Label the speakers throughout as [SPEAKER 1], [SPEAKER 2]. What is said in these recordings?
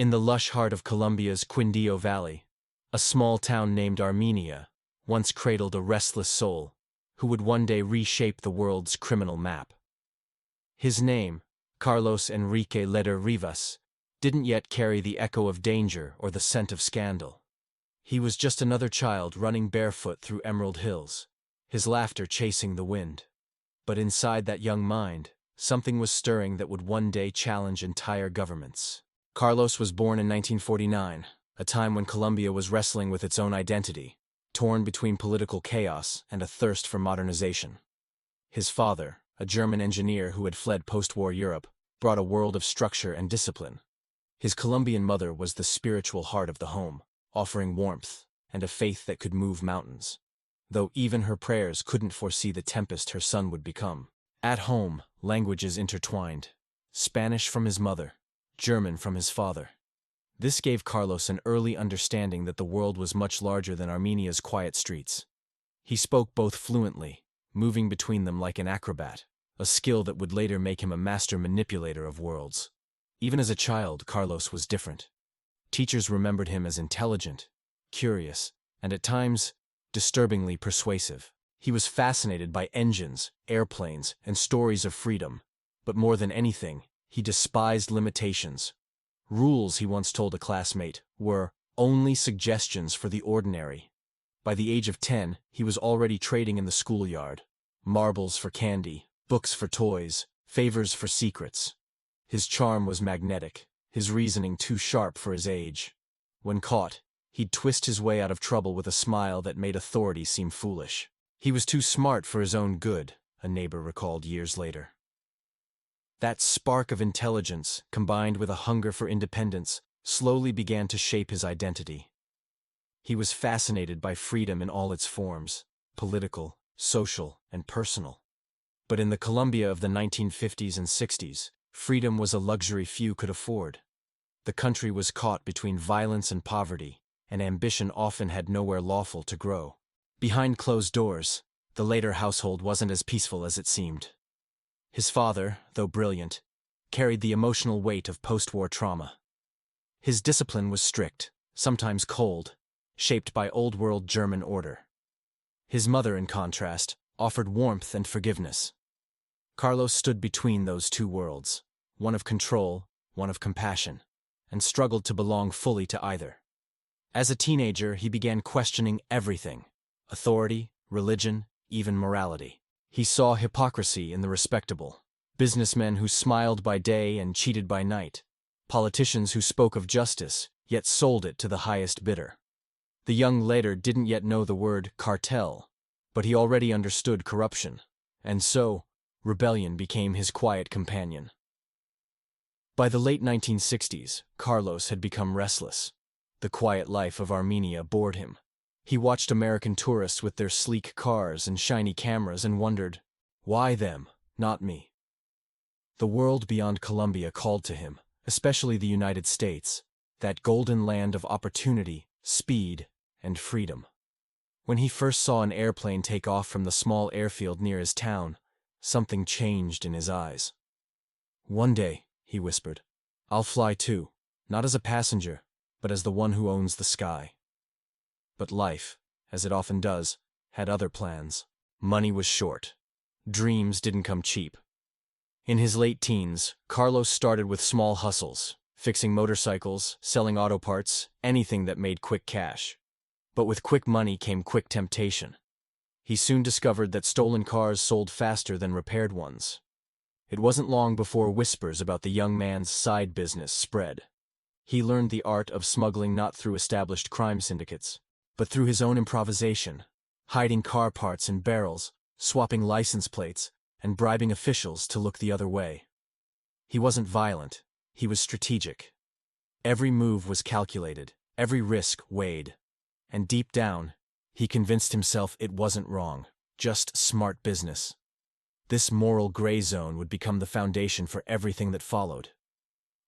[SPEAKER 1] In the lush heart of Colombia's Quindío Valley, a small town named Armenia once cradled a restless soul who would one day reshape the world's criminal map. His name, Carlos Enrique Lehder Rivas, didn't yet carry the echo of danger or the scent of scandal. He was just another child running barefoot through emerald hills, his laughter chasing the wind. But inside that young mind, something was stirring that would one day challenge entire governments. Carlos was born in 1949, a time when Colombia was wrestling with its own identity, torn between political chaos and a thirst for modernization. His father, a German engineer who had fled post-war Europe, brought a world of structure and discipline. His Colombian mother was the spiritual heart of the home, offering warmth and a faith that could move mountains, though even her prayers couldn't foresee the tempest her son would become. At home, languages intertwined: Spanish from his mother, German from his father. This gave Carlos an early understanding that the world was much larger than Armenia's quiet streets. He spoke both fluently, moving between them like an acrobat, a skill that would later make him a master manipulator of worlds. Even as a child, Carlos was different. Teachers remembered him as intelligent, curious, and at times, disturbingly persuasive. He was fascinated by engines, airplanes, and stories of freedom, but more than anything, he despised limitations. Rules, he once told a classmate, were only suggestions for the ordinary. By the age of 10, he was already trading in the schoolyard. Marbles for candy, books for toys, favors for secrets. His charm was magnetic, his reasoning too sharp for his age. When caught, he'd twist his way out of trouble with a smile that made authority seem foolish. He was too smart for his own good, a neighbor recalled years later. That spark of intelligence, combined with a hunger for independence, slowly began to shape his identity. He was fascinated by freedom in all its forms: political, social, and personal. But in the Colombia of the 1950s and 60s, freedom was a luxury few could afford. The country was caught between violence and poverty, and ambition often had nowhere lawful to grow. Behind closed doors, the Lehder household wasn't as peaceful as it seemed. His father, though brilliant, carried the emotional weight of post-war trauma. His discipline was strict, sometimes cold, shaped by old-world German order. His mother, in contrast, offered warmth and forgiveness. Carlos stood between those two worlds, one of control, one of compassion, and struggled to belong fully to either. As a teenager, he began questioning everything: authority, religion, even morality. He saw hypocrisy in the respectable: businessmen who smiled by day and cheated by night, politicians who spoke of justice, yet sold it to the highest bidder. The young Lehder didn't yet know the word cartel, but he already understood corruption, and so, rebellion became his quiet companion. By the late 1960s, Carlos had become restless. The quiet life of Armenia bored him. He watched American tourists with their sleek cars and shiny cameras and wondered, why them, not me? The world beyond Colombia called to him, especially the United States, that golden land of opportunity, speed, and freedom. When he first saw an airplane take off from the small airfield near his town, something changed in his eyes. "One day," he whispered, "I'll fly too, not as a passenger, but as the one who owns the sky." But life, as it often does, had other plans. Money was short. Dreams didn't come cheap. In his late teens, Carlos started with small hustles, fixing motorcycles, selling auto parts, anything that made quick cash. But with quick money came quick temptation. He soon discovered that stolen cars sold faster than repaired ones. It wasn't long before whispers about the young man's side business spread. He learned the art of smuggling not through established crime syndicates, but through his own improvisation, hiding car parts in barrels, swapping license plates, and bribing officials to look the other way. He wasn't violent, he was strategic. Every move was calculated, every risk weighed. And deep down, he convinced himself it wasn't wrong, just smart business. This moral gray zone would become the foundation for everything that followed.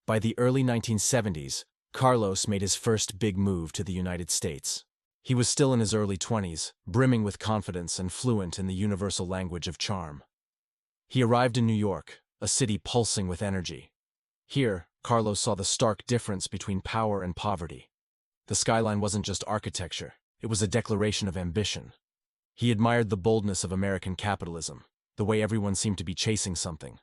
[SPEAKER 1] By the early 1970s, Carlos made his first big move to the United States. He was still in his early 20s, brimming with confidence and fluent in the universal language of charm. He arrived in New York, a city pulsing with energy. Here, Carlos saw the stark difference between power and poverty. The skyline wasn't just architecture, it was a declaration of ambition. He admired the boldness of American capitalism, the way everyone seemed to be chasing something.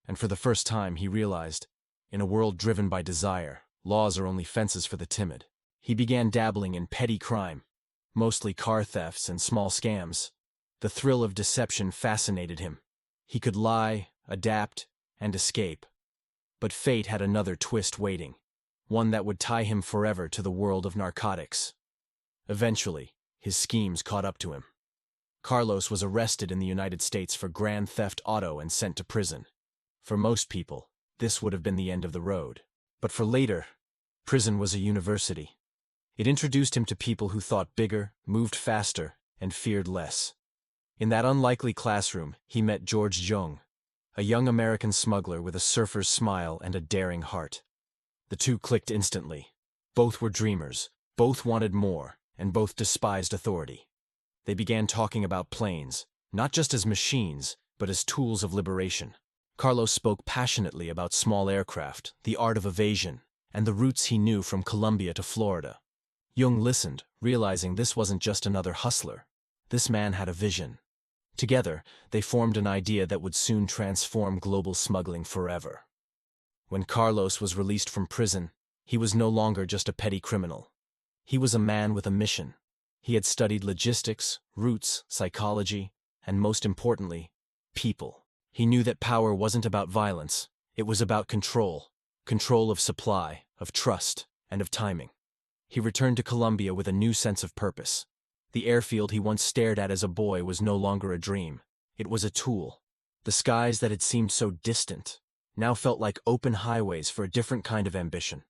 [SPEAKER 1] And for the first time, he realized, in a world driven by desire, laws are only fences for the timid. He began dabbling in petty crime, mostly car thefts and small scams. The thrill of deception fascinated him. He could lie, adapt, and escape. But fate had another twist waiting, one that would tie him forever to the world of narcotics. Eventually, his schemes caught up to him. Carlos was arrested in the United States for grand theft auto and sent to prison. For most people, this would have been the end of the road. But for Lehder, prison was a university. It introduced him to people who thought bigger, moved faster, and feared less. In that unlikely classroom, he met George Jung, a young American smuggler with a surfer's smile and a daring heart. The two clicked instantly. Both were dreamers, both wanted more, and both despised authority. They began talking about planes, not just as machines, but as tools of liberation. Carlos spoke passionately about small aircraft, the art of evasion, and the routes he knew from Colombia to Florida. Jung listened, realizing this wasn't just another hustler. This man had a vision. Together, they formed an idea that would soon transform global smuggling forever. When Carlos was released from prison, he was no longer just a petty criminal. He was a man with a mission. He had studied logistics, routes, psychology, and most importantly, people. He knew that power wasn't about violence, it was about control. Control of supply, of trust, and of timing. He returned to Colombia with a new sense of purpose. The airfield he once stared at as a boy was no longer a dream. It was a tool. The skies that had seemed so distant now felt like open highways for a different kind of ambition.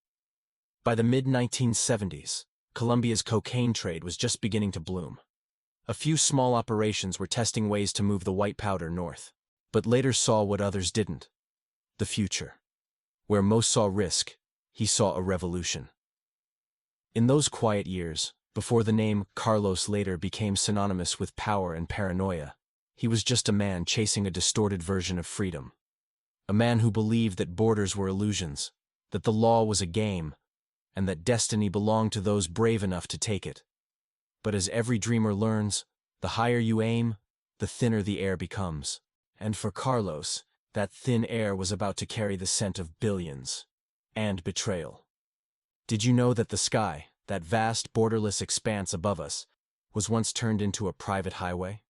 [SPEAKER 1] By the mid-1970s, Colombia's cocaine trade was just beginning to bloom. A few small operations were testing ways to move the white powder north. But Lehder saw what others didn't. The future. Where most saw risk, he saw a revolution. In those quiet years, before the name Carlos Lehder became synonymous with power and paranoia, he was just a man chasing a distorted version of freedom. A man who believed that borders were illusions, that the law was a game, and that destiny belonged to those brave enough to take it. But as every dreamer learns, the higher you aim, the thinner the air becomes. And for Carlos, that thin air was about to carry the scent of billions. And betrayal. Did you know that the sky, that vast, borderless expanse above us, was once turned into a private highway?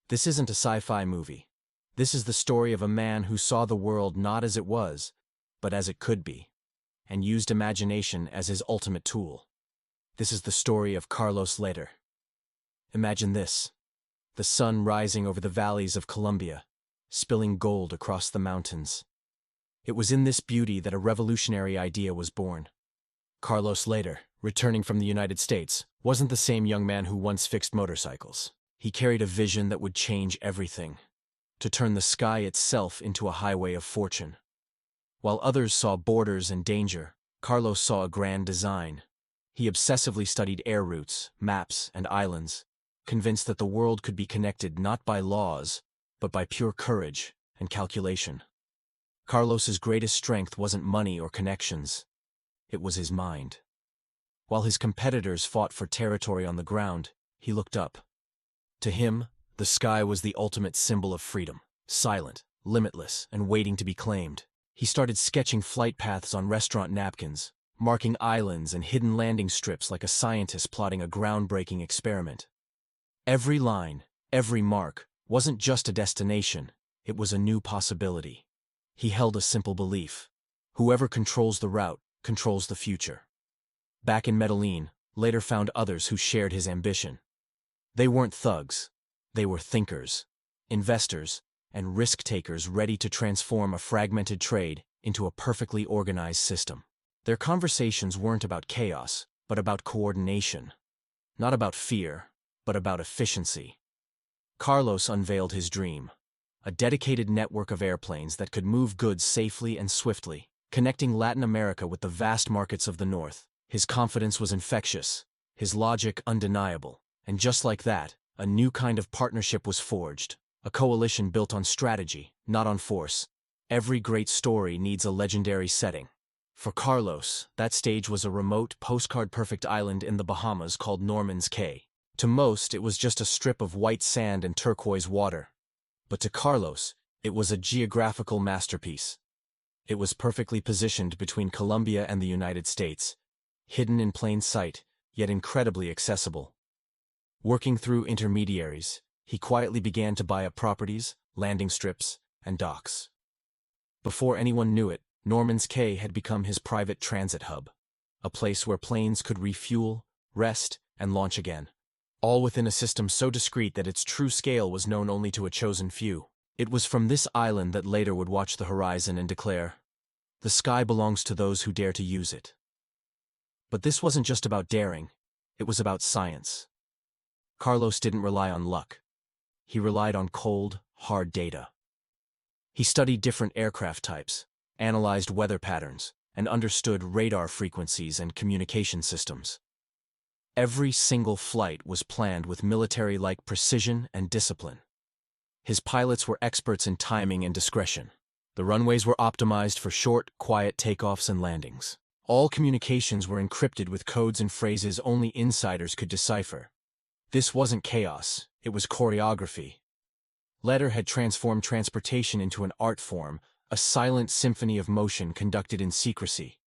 [SPEAKER 1] This isn't a sci-fi movie. This is the story of a man who saw the world not as it was, but as it could be, and used imagination as his ultimate tool. This is the story of Carlos Lehder. Imagine this. The sun rising over the valleys of Colombia, spilling gold across the mountains. It was in this beauty that a revolutionary idea was born. Carlos Lehder, returning from the United States, wasn't the same young man who once fixed motorcycles. He carried a vision that would change everything, to turn the sky itself into a highway of fortune. While others saw borders and danger, Carlos saw a grand design. He obsessively studied air routes, maps, and islands, convinced that the world could be connected not by laws, but by pure courage and calculation. Carlos's greatest strength wasn't money or connections. It was his mind. While his competitors fought for territory on the ground, he looked up. To him, the sky was the ultimate symbol of freedom, silent, limitless, and waiting to be claimed. He started sketching flight paths on restaurant napkins, marking islands and hidden landing strips like a scientist plotting a groundbreaking experiment. Every line, every mark, wasn't just a destination, it was a new possibility. He held a simple belief. Whoever controls the route, controls the future. Back in Medellin, Lehder found others who shared his ambition. They weren't thugs. They were thinkers, investors, and risk-takers ready to transform a fragmented trade into a perfectly organized system. Their conversations weren't about chaos, but about coordination. Not about fear, but about efficiency. Carlos unveiled his dream. A dedicated network of airplanes that could move goods safely and swiftly, connecting Latin America with the vast markets of the North. His confidence was infectious, his logic undeniable, and just like that, a new kind of partnership was forged, a coalition built on strategy, not on force. Every great story needs a legendary setting. For Carlos, that stage was a remote, postcard-perfect island in the Bahamas called Norman's Cay. To most, it was just a strip of white sand and turquoise water. But to Carlos, it was a geographical masterpiece. It was perfectly positioned between Colombia and the United States, hidden in plain sight, yet incredibly accessible. Working through intermediaries, he quietly began to buy up properties, landing strips, and docks. Before anyone knew it, Norman's Cay had become his private transit hub, a place where planes could refuel, rest, and launch again, all within a system so discreet that its true scale was known only to a chosen few. It was from this island that Lehder would watch the horizon and declare, "The sky belongs to those who dare to use it." But this wasn't just about daring, it was about science. Carlos didn't rely on luck. He relied on cold, hard data. He studied different aircraft types, analyzed weather patterns, and understood radar frequencies and communication systems. Every single flight was planned with military-like precision and discipline. His pilots were experts in timing and discretion. The runways were optimized for short, quiet takeoffs and landings. All communications were encrypted with codes and phrases only insiders could decipher. This wasn't chaos, it was choreography. Lehder had transformed transportation into an art form, a silent symphony of motion conducted in secrecy.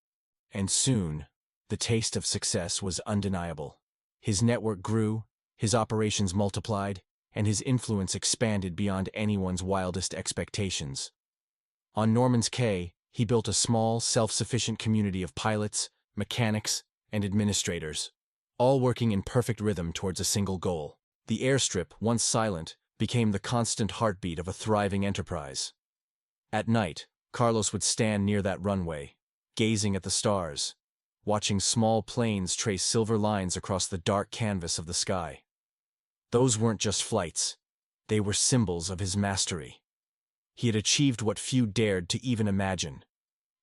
[SPEAKER 1] And soon, the taste of success was undeniable. His network grew, his operations multiplied, and his influence expanded beyond anyone's wildest expectations. On Norman's Cay, he built a small, self-sufficient community of pilots, mechanics, and administrators, all working in perfect rhythm towards a single goal. The airstrip, once silent, became the constant heartbeat of a thriving enterprise. At night, Carlos would stand near that runway, gazing at the stars, watching small planes trace silver lines across the dark canvas of the sky. Those weren't just flights, they were symbols of his mastery. He had achieved what few dared to even imagine.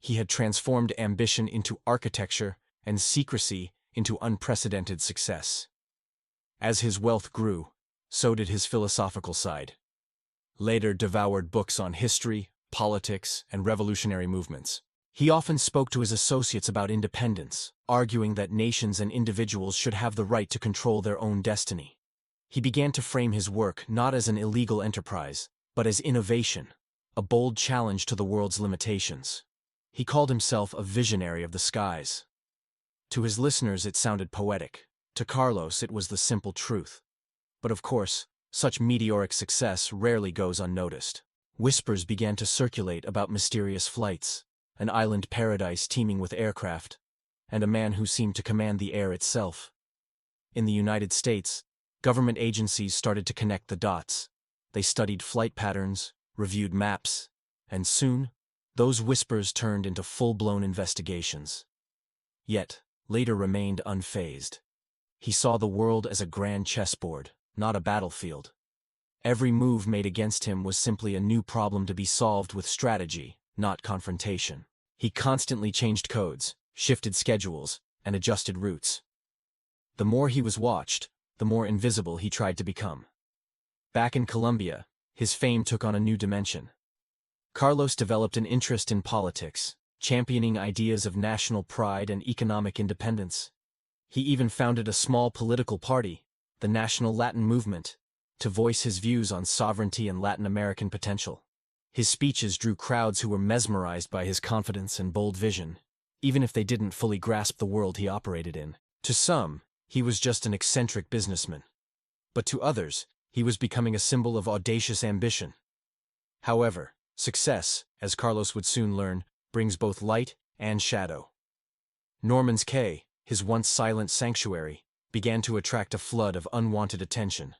[SPEAKER 1] He had transformed ambition into architecture and secrecy into unprecedented success. As his wealth grew, so did his philosophical side. Lehder devoured books on history, politics, and revolutionary movements. He often spoke to his associates about independence, arguing that nations and individuals should have the right to control their own destiny. He began to frame his work not as an illegal enterprise, but as innovation, a bold challenge to the world's limitations. He called himself a visionary of the skies. To his listeners it sounded poetic. To Carlos it was the simple truth. But of course, such meteoric success rarely goes unnoticed. Whispers began to circulate about mysterious flights, an island paradise teeming with aircraft, and a man who seemed to command the air itself. In the United States, government agencies started to connect the dots. They studied flight patterns, reviewed maps, and soon, those whispers turned into full-blown investigations. Yet, Lehder remained unfazed. He saw the world as a grand chessboard, not a battlefield. Every move made against him was simply a new problem to be solved with strategy, not confrontation. He constantly changed codes, shifted schedules, and adjusted routes. The more he was watched, the more invisible he tried to become. Back in Colombia, his fame took on a new dimension. Carlos developed an interest in politics, championing ideas of national pride and economic independence. He even founded a small political party, the National Latin Movement, to voice his views on sovereignty and Latin American potential. His speeches drew crowds who were mesmerized by his confidence and bold vision, even if they didn't fully grasp the world he operated in. To some, he was just an eccentric businessman. But to others, he was becoming a symbol of audacious ambition. However, success, as Carlos would soon learn, brings both light and shadow. Norman's Cay, his once silent sanctuary, began to attract a flood of unwanted attention.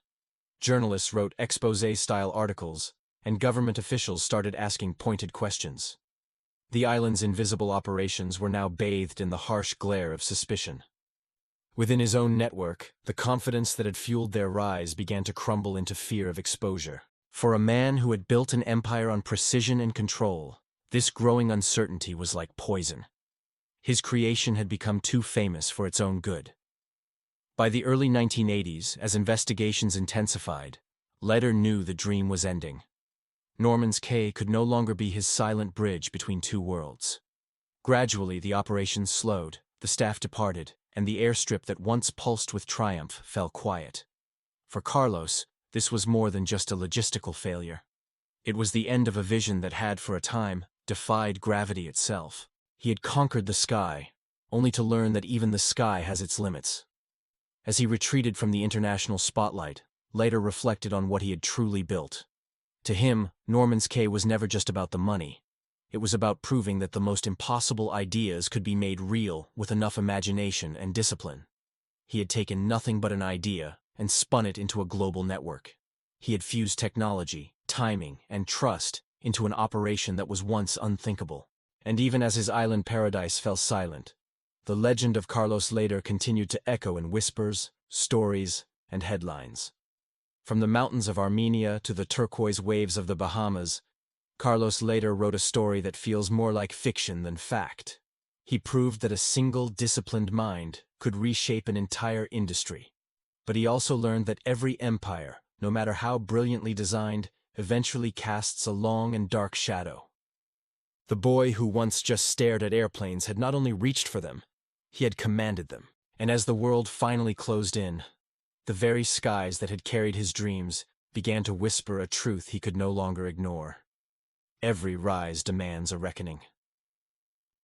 [SPEAKER 1] Journalists wrote expose-style articles, and government officials started asking pointed questions. The island's invisible operations were now bathed in the harsh glare of suspicion. Within his own network, the confidence that had fueled their rise began to crumble into fear of exposure. For a man who had built an empire on precision and control, this growing uncertainty was like poison. His creation had become too famous for its own good. By the early 1980s, as investigations intensified, Lehder knew the dream was ending. Norman's Cay could no longer be his silent bridge between two worlds. Gradually, the operation slowed, the staff departed, and the airstrip that once pulsed with triumph fell quiet. For Carlos, this was more than just a logistical failure. It was the end of a vision that had, for a time, defied gravity itself. He had conquered the sky, only to learn that even the sky has its limits. As he retreated from the international spotlight, Lehder reflected on what he had truly built. To him, Norman's Cay was never just about the money. It was about proving that the most impossible ideas could be made real with enough imagination and discipline. He had taken nothing but an idea and spun it into a global network. He had fused technology, timing, and trust into an operation that was once unthinkable. And even as his island paradise fell silent, the legend of Carlos Lehder continued to echo in whispers, stories, and headlines. From the mountains of Armenia to the turquoise waves of the Bahamas, Carlos Lehder wrote a story that feels more like fiction than fact. He proved that a single disciplined mind could reshape an entire industry. But he also learned that every empire, no matter how brilliantly designed, eventually casts a long and dark shadow. The boy who once just stared at airplanes had not only reached for them, he had commanded them. And as the world finally closed in, the very skies that had carried his dreams began to whisper a truth he could no longer ignore. Every rise demands a reckoning.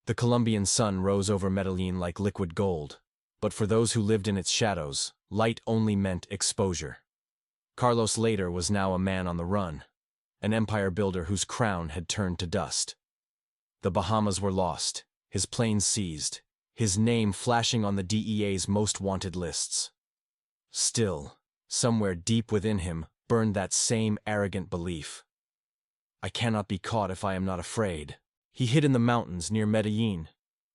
[SPEAKER 1] The Colombian sun rose over Medellin like liquid gold, but for those who lived in its shadows, light only meant exposure. Carlos Lehder was now a man on the run, an empire builder whose crown had turned to dust. The Bahamas were lost, his planes seized, his name flashing on the DEA's most wanted lists. Still, somewhere deep within him burned that same arrogant belief. I cannot be caught if I am not afraid. He hid in the mountains near Medellin,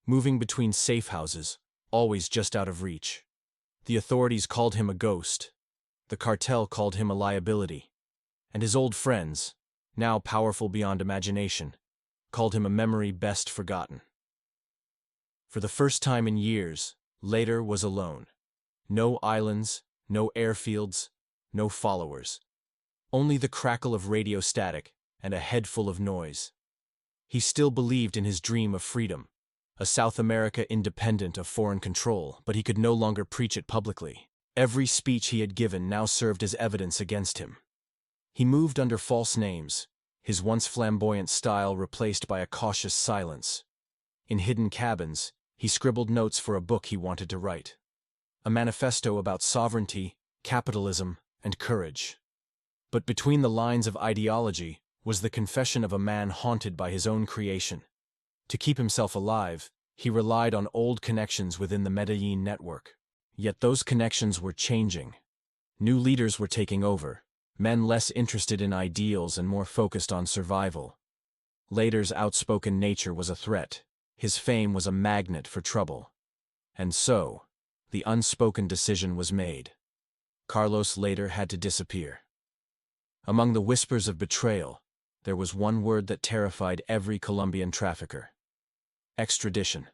[SPEAKER 1] moving between safe houses, always just out of reach. The authorities called him a ghost. The cartel called him a liability. And his old friends, now powerful beyond imagination, called him a memory best forgotten. For the first time in years, Lehder was alone. No islands, no airfields, no followers. Only the crackle of radio static and a head full of noise. He still believed in his dream of freedom, a South America independent of foreign control, but he could no longer preach it publicly. Every speech he had given now served as evidence against him. He moved under false names, his once flamboyant style replaced by a cautious silence. In hidden cabins, he scribbled notes for a book he wanted to write. A manifesto about sovereignty, capitalism, and courage. But between the lines of ideology was the confession of a man haunted by his own creation. To keep himself alive, he relied on old connections within the Medellin network. Yet those connections were changing. New leaders were taking over, men less interested in ideals and more focused on survival. Lehder's outspoken nature was a threat. His fame was a magnet for trouble. And so, the unspoken decision was made. Carlos Lehder had to disappear. Among the whispers of betrayal, there was one word that terrified every Colombian trafficker: extradition.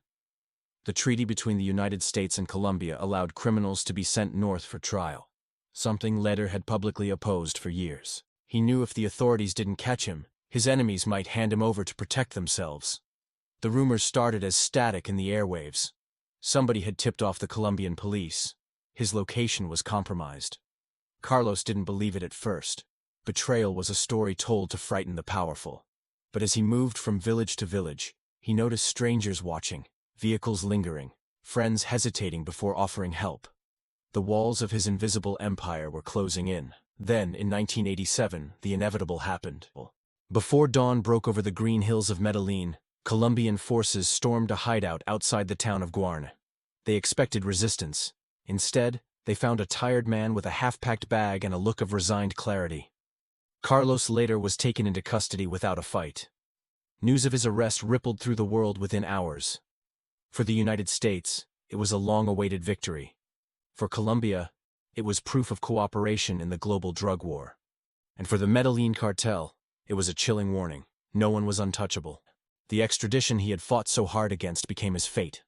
[SPEAKER 1] The treaty between the United States and Colombia allowed criminals to be sent north for trial, something Lehder had publicly opposed for years. He knew if the authorities didn't catch him, his enemies might hand him over to protect themselves. The rumors started as static in the airwaves. Somebody had tipped off the Colombian police. His location was compromised. Carlos didn't believe it at first. Betrayal was a story told to frighten the powerful. But as he moved from village to village, he noticed strangers watching, vehicles lingering, friends hesitating before offering help. The walls of his invisible empire were closing in. Then, in 1987, the inevitable happened. Before dawn broke over the green hills of Medellin, Colombian forces stormed a hideout outside the town of Guarne. They expected resistance. Instead, they found a tired man with a half-packed bag and a look of resigned clarity. Carlos Lehder was taken into custody without a fight. News of his arrest rippled through the world within hours. For the United States, it was a long-awaited victory. For Colombia, it was proof of cooperation in the global drug war. And for the Medellin cartel, it was a chilling warning. No one was untouchable. The extradition he had fought so hard against became his fate.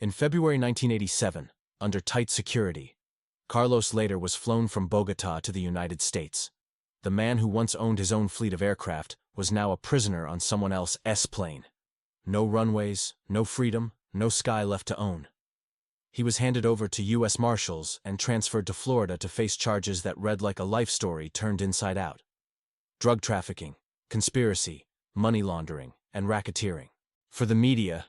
[SPEAKER 1] In February 1987, under tight security, Carlos Lehder was flown from Bogotá to the United States. The man who once owned his own fleet of aircraft was now a prisoner on someone else's plane. No runways, no freedom, no sky left to own. He was handed over to U.S. Marshals and transferred to Florida to face charges that read like a life story turned inside out. Drug trafficking, conspiracy, money laundering, and racketeering. For the media,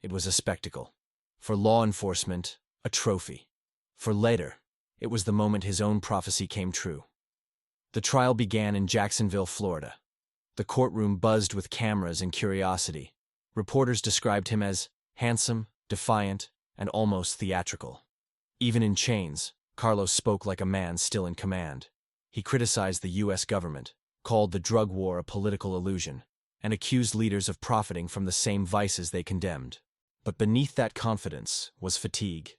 [SPEAKER 1] it was a spectacle. For law enforcement, a trophy. For Lehder, it was the moment his own prophecy came true. The trial began in Jacksonville, Florida. The courtroom buzzed with cameras and curiosity. Reporters described him as handsome, defiant, and almost theatrical. Even in chains, Carlos spoke like a man still in command. He criticized the U.S. government, called the drug war a political illusion, and accused leaders of profiting from the same vices they condemned. But beneath that confidence was fatigue.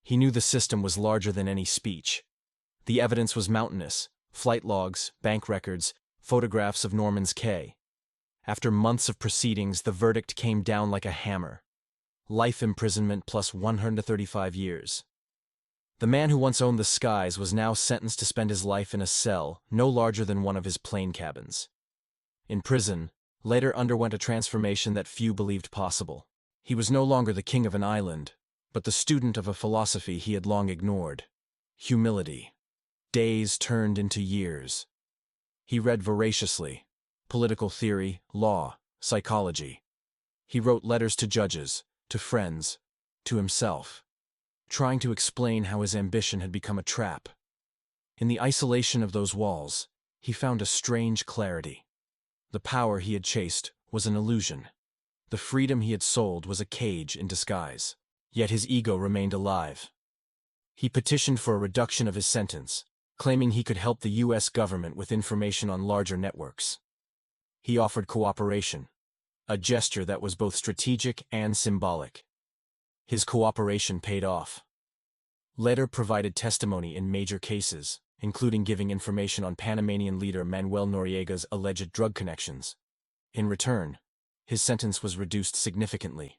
[SPEAKER 1] He knew the system was larger than any speech. The evidence was mountainous: flight logs, bank records, photographs of Norman's Cay. After months of proceedings, the verdict came down like a hammer. Life imprisonment plus 135 years. The man who once owned the skies was now sentenced to spend his life in a cell no larger than one of his plane cabins. In prison, Lehder underwent a transformation that few believed possible. He was no longer the king of an island, but the student of a philosophy he had long ignored: humility. Days turned into years. He read voraciously: political theory, law, psychology. He wrote letters to judges, to friends, to himself, trying to explain how his ambition had become a trap. In the isolation of those walls, he found a strange clarity. The power he had chased was an illusion. The freedom he had sold was a cage in disguise. Yet his ego remained alive. He petitioned for a reduction of his sentence, claiming he could help the U.S. government with information on larger networks. He offered cooperation, a gesture that was both strategic and symbolic. His cooperation paid off. Lehder provided testimony in major cases, including giving information on Panamanian leader Manuel Noriega's alleged drug connections. In return, his sentence was reduced significantly.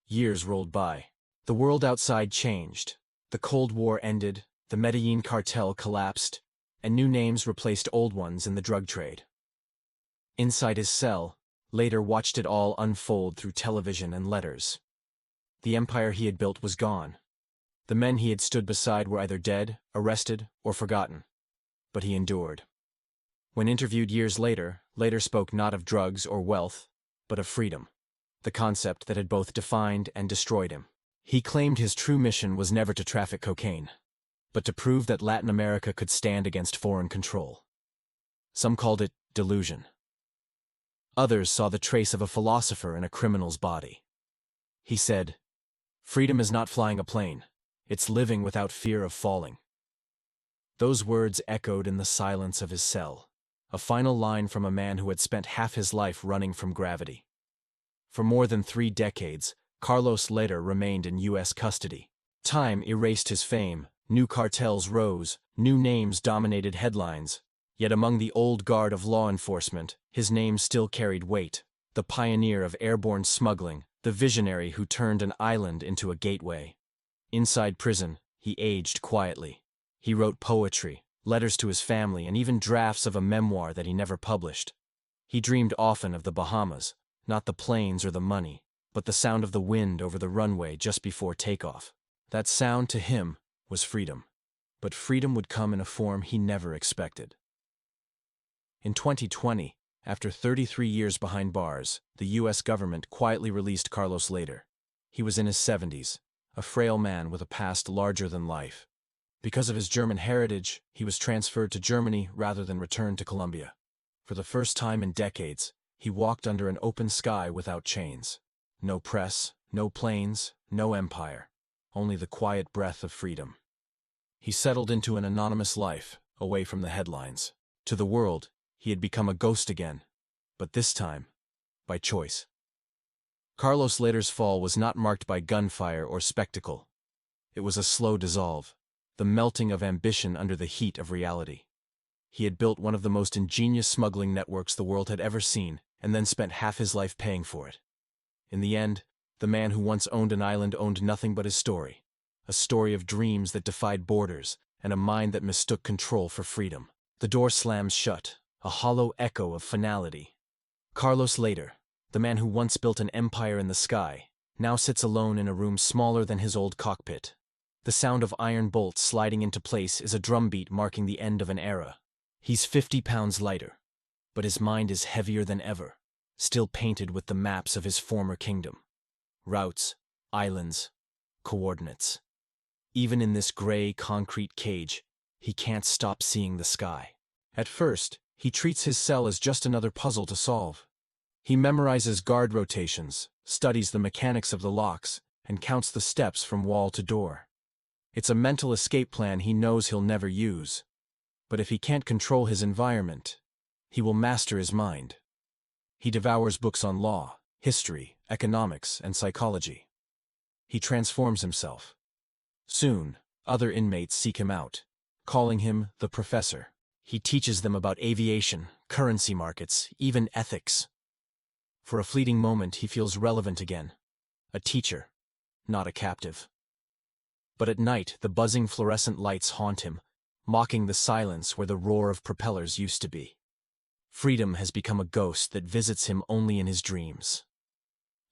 [SPEAKER 1] Years rolled by. The world outside changed. The Cold War ended, the Medellin cartel collapsed, and new names replaced old ones in the drug trade. Inside his cell, Lehder watched it all unfold through television and letters. The empire he had built was gone. The men he had stood beside were either dead, arrested, or forgotten. But he endured. When interviewed years later, Lehder spoke not of drugs or wealth, but of freedom, the concept that had both defined and destroyed him. He claimed his true mission was never to traffic cocaine, but to prove that Latin America could stand against foreign control. Some called it delusion. Others saw the trace of a philosopher in a criminal's body. He said, "Freedom is not flying a plane, it's living without fear of falling." Those words echoed in the silence of his cell, a final line from a man who had spent half his life running from gravity. For more than 3 decades, Carlos Lehder remained in U.S. custody. Time erased his fame, new cartels rose, new names dominated headlines. Yet among the old guard of law enforcement, his name still carried weight: the pioneer of airborne smuggling, the visionary who turned an island into a gateway. Inside prison, he aged quietly. He wrote poetry, letters to his family, and even drafts of a memoir that he never published. He dreamed often of the Bahamas, not the planes or the money, but the sound of the wind over the runway just before takeoff. That sound, to him, was freedom. But freedom would come in a form he never expected. In 2020, after 33 years behind bars, the U.S. government quietly released Carlos Lehder. He was in his 70s, a frail man with a past larger than life. Because of his German heritage, he was transferred to Germany rather than returned to Colombia. For the first time in decades, he walked under an open sky without chains. No press, no planes, no empire, only the quiet breath of freedom. He settled into an anonymous life, away from the headlines. To the world, he had become a ghost again, but this time, by choice. Carlos Lehder's fall was not marked by gunfire or spectacle. It was a slow dissolve, the melting of ambition under the heat of reality. He had built one of the most ingenious smuggling networks the world had ever seen, and then spent half his life paying for it. In the end, the man who once owned an island owned nothing but his story, a story of dreams that defied borders and a mind that mistook control for freedom. The door slams shut, a hollow echo of finality. Carlos Lehder, the man who once built an empire in the sky, now sits alone in a room smaller than his old cockpit. The sound of iron bolts sliding into place is a drumbeat marking the end of an era. He's 50 pounds lighter, but his mind is heavier than ever, still painted with the maps of his former kingdom. Routes, islands, coordinates. Even in this gray concrete cage, he can't stop seeing the sky. At first, he treats his cell as just another puzzle to solve. He memorizes guard rotations, studies the mechanics of the locks, and counts the steps from wall to door. It's a mental escape plan he knows he'll never use. But if he can't control his environment, he will master his mind. He devours books on law, history, economics, and psychology. He transforms himself. Soon, other inmates seek him out, calling him the professor. He teaches them about aviation, currency markets, even ethics. For a fleeting moment, he feels relevant again. A teacher, not a captive. But at night, the buzzing fluorescent lights haunt him, mocking the silence where the roar of propellers used to be. Freedom has become a ghost that visits him only in his dreams.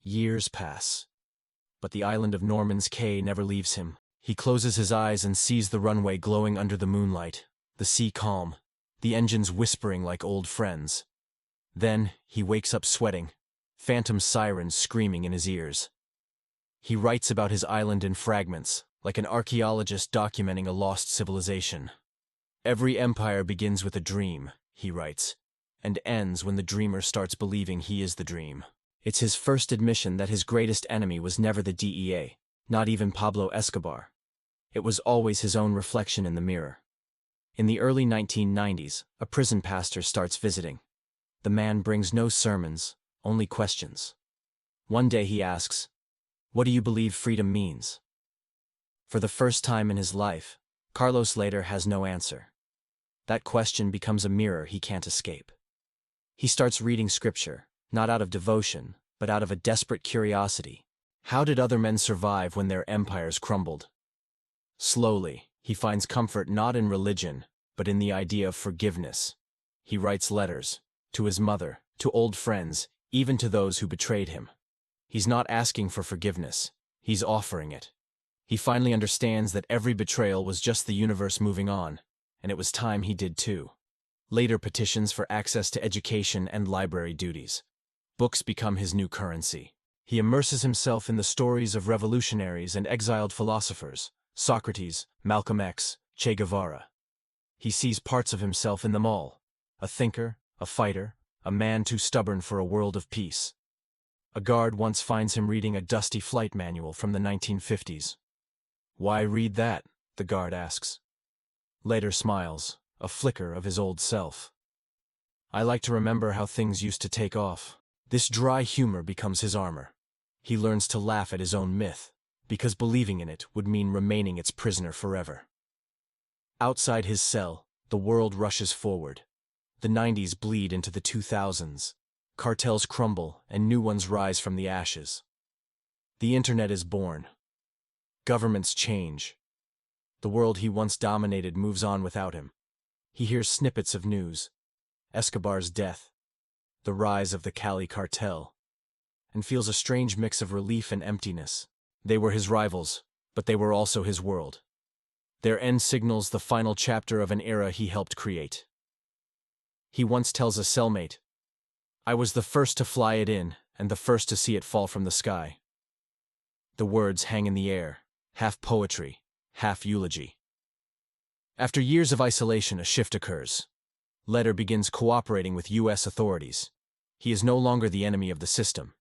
[SPEAKER 1] Years pass, but the island of Norman's Cay never leaves him. He closes his eyes and sees the runway glowing under the moonlight, the sea calm, the engines whispering like old friends. Then, he wakes up sweating, phantom sirens screaming in his ears. He writes about his island in fragments, like an archaeologist documenting a lost civilization. Every empire begins with a dream, he writes, and ends when the dreamer starts believing he is the dream. It's his first admission that his greatest enemy was never the DEA, not even Pablo Escobar. It was always his own reflection in the mirror. In the early 1990s, a prison pastor starts visiting. The man brings no sermons, only questions. One day he asks, "What do you believe freedom means?" For the first time in his life, Carlos Lehder has no answer. That question becomes a mirror he can't escape. He starts reading scripture, not out of devotion, but out of a desperate curiosity. How did other men survive when their empires crumbled? Slowly, he finds comfort not in religion, but in the idea of forgiveness. He writes letters, to his mother, to old friends, even to those who betrayed him. He's not asking for forgiveness, he's offering it. He finally understands that every betrayal was just the universe moving on, and it was time he did too. Lehder petitions for access to education and library duties. Books become his new currency. He immerses himself in the stories of revolutionaries and exiled philosophers, Socrates, Malcolm X, Che Guevara. He sees parts of himself in them all, a thinker, a fighter, a man too stubborn for a world of peace. A guard once finds him reading a dusty flight manual from the 1950s. "Why read that?" the guard asks. Lehder smiles, a flicker of his old self. "I like to remember how things used to take off." This dry humor becomes his armor. He learns to laugh at his own myth, because believing in it would mean remaining its prisoner forever. Outside his cell, the world rushes forward. The 90s bleed into the 2000s. Cartels crumble and new ones rise from the ashes. The internet is born. Governments change. The world he once dominated moves on without him. He hears snippets of news: Escobar's death, the rise of the Cali cartel, and feels a strange mix of relief and emptiness. They were his rivals, but they were also his world. Their end signals the final chapter of an era he helped create. He once tells a cellmate, "I was the first to fly it in, and the first to see it fall from the sky." The words hang in the air, half poetry, half eulogy. After years of isolation, a shift occurs. Lehder begins cooperating with U.S. authorities. He is no longer the enemy of the system.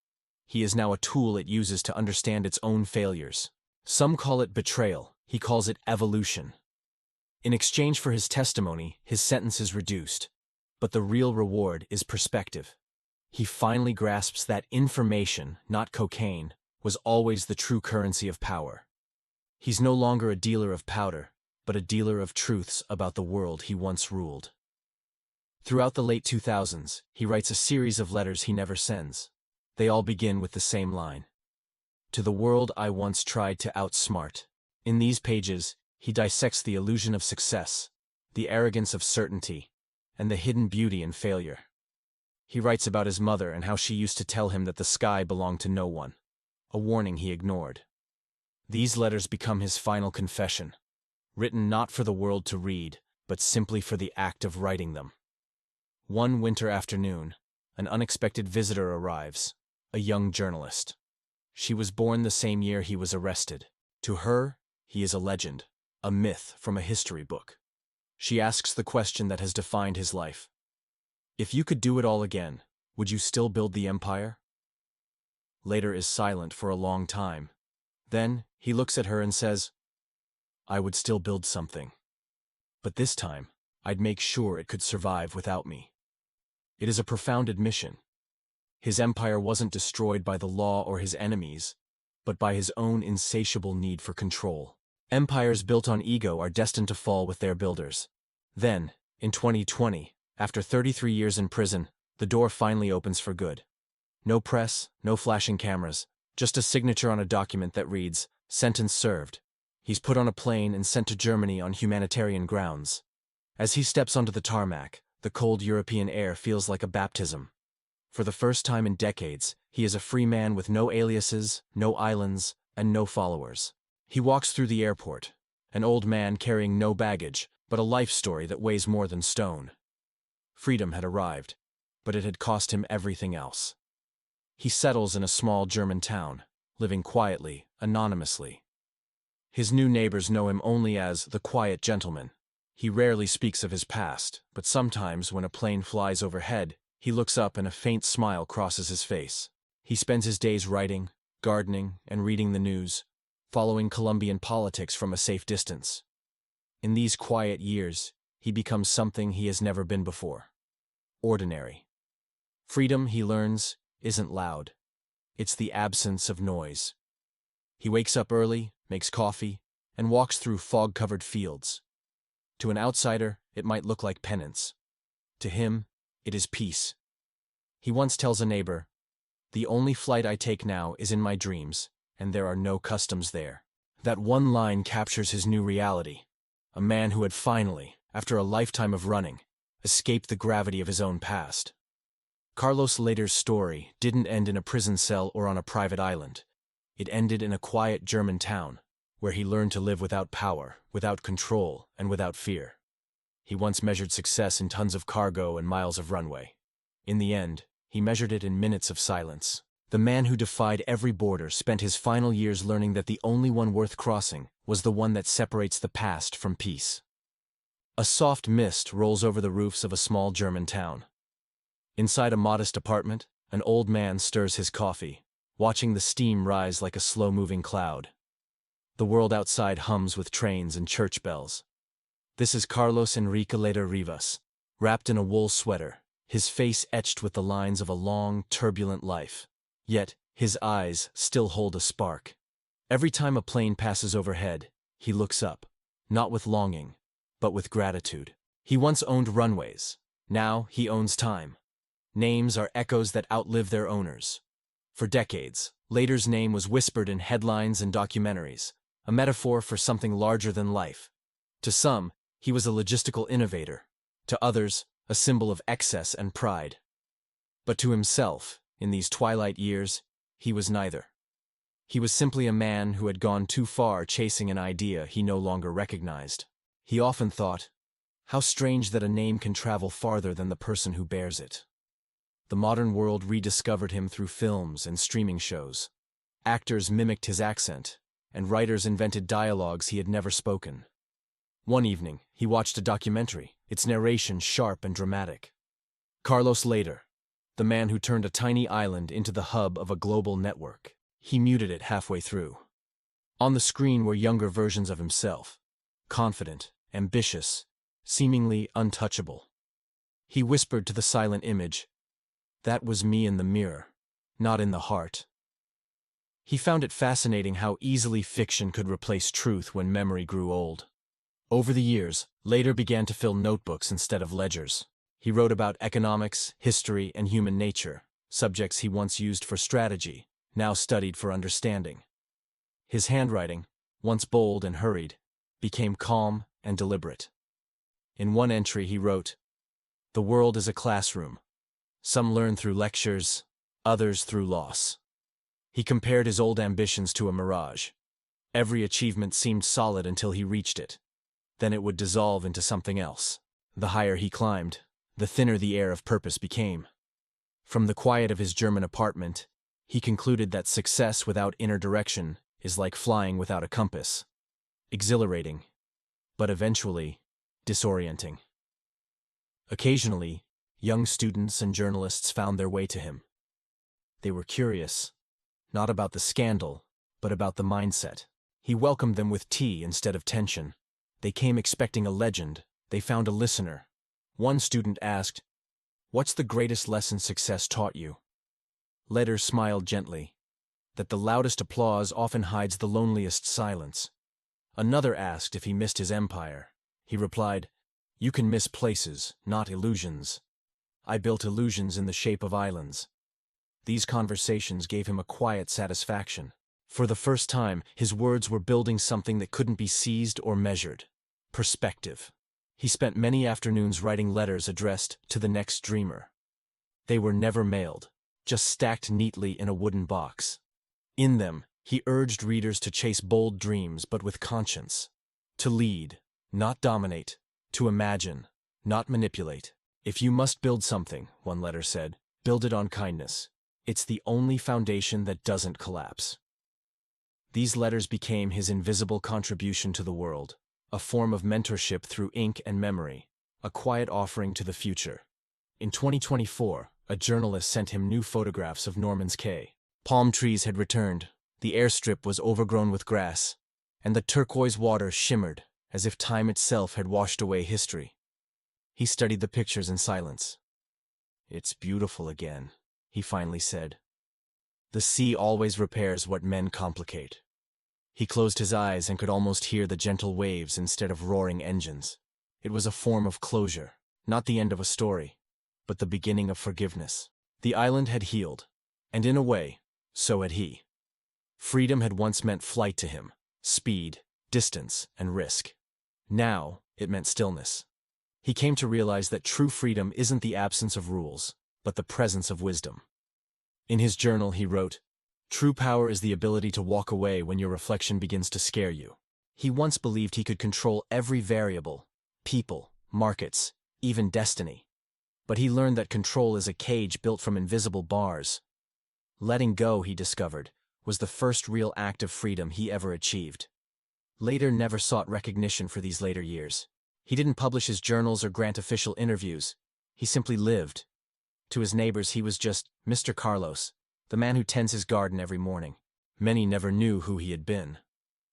[SPEAKER 1] He is now a tool it uses to understand its own failures. Some call it betrayal, he calls it evolution. In exchange for his testimony, his sentence is reduced. But the real reward is perspective. He finally grasps that information, not cocaine, was always the true currency of power. He's no longer a dealer of powder, but a dealer of truths about the world he once ruled. Throughout the late 2000s, he writes a series of letters he never sends. They all begin with the same line: "To the world I once tried to outsmart." In these pages, he dissects the illusion of success, the arrogance of certainty, and the hidden beauty in failure. He writes about his mother and how she used to tell him that the sky belonged to no one, a warning he ignored. These letters become his final confession, written not for the world to read, but simply for the act of writing them. One winter afternoon, an unexpected visitor arrives, a young journalist. She was born the same year he was arrested. To her, he is a legend, a myth from a history book. She asks the question that has defined his life. If you could do it all again, would you still build the empire? Lehder is silent for a long time. Then, he looks at her and says, I would still build something. But this time, I'd make sure it could survive without me. It is a profound admission. His empire wasn't destroyed by the law or his enemies, but by his own insatiable need for control. Empires built on ego are destined to fall with their builders. Then, in 2020, after 33 years in prison, the door finally opens for good. No press, no flashing cameras, just a signature on a document that reads, "Sentence served." He's put on a plane and sent to Germany on humanitarian grounds. As he steps onto the tarmac, the cold European air feels like a baptism. For the first time in decades, he is a free man with no aliases, no islands, and no followers. He walks through the airport, an old man carrying no baggage, but a life story that weighs more than stone. Freedom had arrived, but it had cost him everything else. He settles in a small German town, living quietly, anonymously. His new neighbors know him only as the quiet gentleman. He rarely speaks of his past, but sometimes when a plane flies overhead, he looks up and a faint smile crosses his face. He spends his days writing, gardening, and reading the news, following Colombian politics from a safe distance. In these quiet years, he becomes something he has never been before. Ordinary. Freedom, he learns, isn't loud. It's the absence of noise. He wakes up early, makes coffee, and walks through fog-covered fields. To an outsider, it might look like penance. To him, it is peace. He once tells a neighbor, "The only flight I take now is in my dreams, and there are no customs there." That one line captures his new reality. A man who had finally, after a lifetime of running, escaped the gravity of his own past. Carlos Lehder's story didn't end in a prison cell or on a private island. It ended in a quiet German town, where he learned to live without power, without control, and without fear. He once measured success in tons of cargo and miles of runway. In the end, he measured it in minutes of silence. The man who defied every border spent his final years learning that the only one worth crossing was the one that separates the past from peace. A soft mist rolls over the roofs of a small German town. Inside a modest apartment, an old man stirs his coffee, watching the steam rise like a slow-moving cloud. The world outside hums with trains and church bells. This is Carlos Enrique Lehder Rivas, wrapped in a wool sweater, his face etched with the lines of a long, turbulent life. Yet, his eyes still hold a spark. Every time a plane passes overhead, he looks up, not with longing, but with gratitude. He once owned runways. Now he owns time. Names are echoes that outlive their owners. For decades, Lehder's name was whispered in headlines and documentaries, a metaphor for something larger than life. To some, he was a logistical innovator. To others, a symbol of excess and pride. But to himself, in these twilight years, he was neither. He was simply a man who had gone too far chasing an idea he no longer recognized. He often thought, how strange that a name can travel farther than the person who bears it. The modern world rediscovered him through films and streaming shows. Actors mimicked his accent, and writers invented dialogues he had never spoken. One evening, he watched a documentary, its narration sharp and dramatic. Carlos Lehder, the man who turned a tiny island into the hub of a global network. He muted it halfway through. On the screen were younger versions of himself, confident, ambitious, seemingly untouchable. He whispered to the silent image, "That was me in the mirror, not in the heart." He found it fascinating how easily fiction could replace truth when memory grew old. Over the years, Lehder began to fill notebooks instead of ledgers. He wrote about economics, history, and human nature, subjects he once used for strategy, now studied for understanding. His handwriting, once bold and hurried, became calm and deliberate. In one entry he wrote, "The world is a classroom. Some learn through lectures, others through loss. He compared his old ambitions to a mirage. Every achievement seemed solid until he reached it. Then it would dissolve into something else. The higher he climbed, the thinner the air of purpose became. From the quiet of his German apartment, he concluded that success without inner direction is like flying without a compass. Exhilarating, but eventually disorienting. Occasionally, young students and journalists found their way to him. They were curious, not about the scandal, but about the mindset. He welcomed them with tea instead of tension. They came expecting a legend. They found a listener. One student asked, "What's the greatest lesson success taught you?" Lehder smiled gently, that the loudest applause often hides the loneliest silence. Another asked if he missed his empire. He replied, "You can miss places, not illusions. I built illusions in the shape of islands." These conversations gave him a quiet satisfaction. For the first time, his words were building something that couldn't be seized or measured. Perspective. He spent many afternoons writing letters addressed to the next dreamer. They were never mailed, just stacked neatly in a wooden box. In them, he urged readers to chase bold dreams but with conscience. To lead, not dominate. To imagine, not manipulate. "If you must build something," one letter said, "build it on kindness. It's the only foundation that doesn't collapse." These letters became his invisible contribution to the world, a form of mentorship through ink and memory, a quiet offering to the future. In 2024, a journalist sent him new photographs of Norman's Cay. Palm trees had returned, the airstrip was overgrown with grass, and the turquoise water shimmered as if time itself had washed away history. He studied the pictures in silence. "It's beautiful again," he finally said. "The sea always repairs what men complicate." He closed his eyes and could almost hear the gentle waves instead of roaring engines. It was a form of closure, not the end of a story, but the beginning of forgiveness. The island had healed, and in a way, so had he. Freedom had once meant flight to him, speed, distance, and risk. Now, it meant stillness. He came to realize that true freedom isn't the absence of rules, but the presence of wisdom. In his journal, he wrote, "True power is the ability to walk away when your reflection begins to scare you." He once believed he could control every variable, people, markets, even destiny. But he learned that control is a cage built from invisible bars. Letting go, he discovered, was the first real act of freedom he ever achieved. Lehder never sought recognition for these later years. He didn't publish his journals or grant official interviews. He simply lived. To his neighbors, he was just Mr. Carlos, the man who tends his garden every morning. Many never knew who he had been.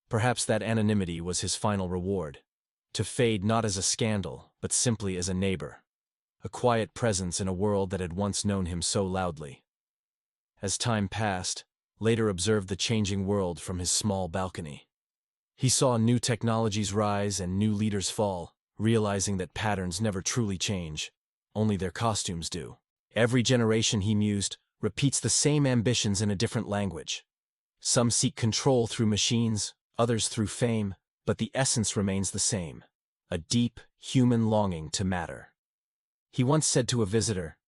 [SPEAKER 1] Perhaps that anonymity was his final reward. To fade not as a scandal, but simply as a neighbor. A quiet presence in a world that had once known him so loudly. As time passed, Lehder observed the changing world from his small balcony. He saw new technologies rise and new leaders fall, realizing that patterns never truly change, only their costumes do. Every generation, he mused, repeats the same ambitions in a different language. Some seek control through machines, others through fame, but the essence remains the same, a deep, human longing to matter. He once said to a visitor,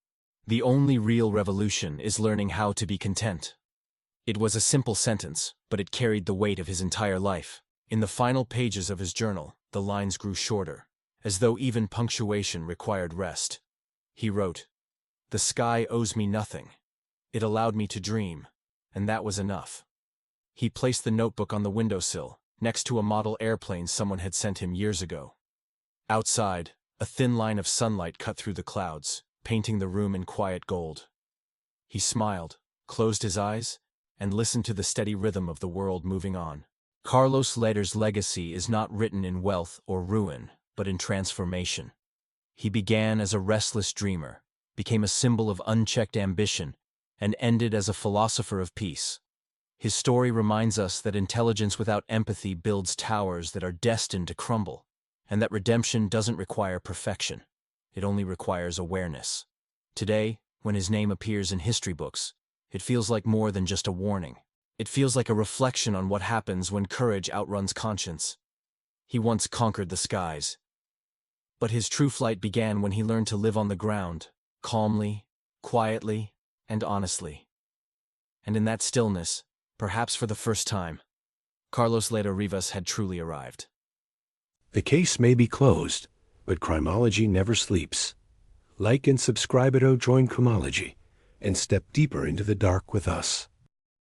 [SPEAKER 1] "The only real revolution is learning how to be content." It was a simple sentence, but it carried the weight of his entire life. In the final pages of his journal, the lines grew shorter, as though even punctuation required rest. He wrote, "The sky owes me nothing. It allowed me to dream, and that was enough." He placed the notebook on the windowsill, next to a model airplane someone had sent him years ago. Outside, a thin line of sunlight cut through the clouds, painting the room in quiet gold. He smiled, closed his eyes, and listened to the steady rhythm of the world moving on. Carlos Lehder's legacy is not written in wealth or ruin, but in transformation. He began as a restless dreamer, became a symbol of unchecked ambition, and ended as a philosopher of peace. His story reminds us that intelligence without empathy builds towers that are destined to crumble, and that redemption doesn't require perfection. It only requires awareness. Today, when his name appears in history books, it feels like more than just a warning. It feels like a reflection on what happens when courage outruns conscience. He once conquered the skies. But his true flight began when he learned to live on the ground, calmly, quietly and honestly. And in that stillness, perhaps for the first time, Carlos Lehder Rivas had truly arrived.
[SPEAKER 2] The case may be closed, but crimology never sleeps. Like and subscribe at join Crimology, and step deeper into the dark with us.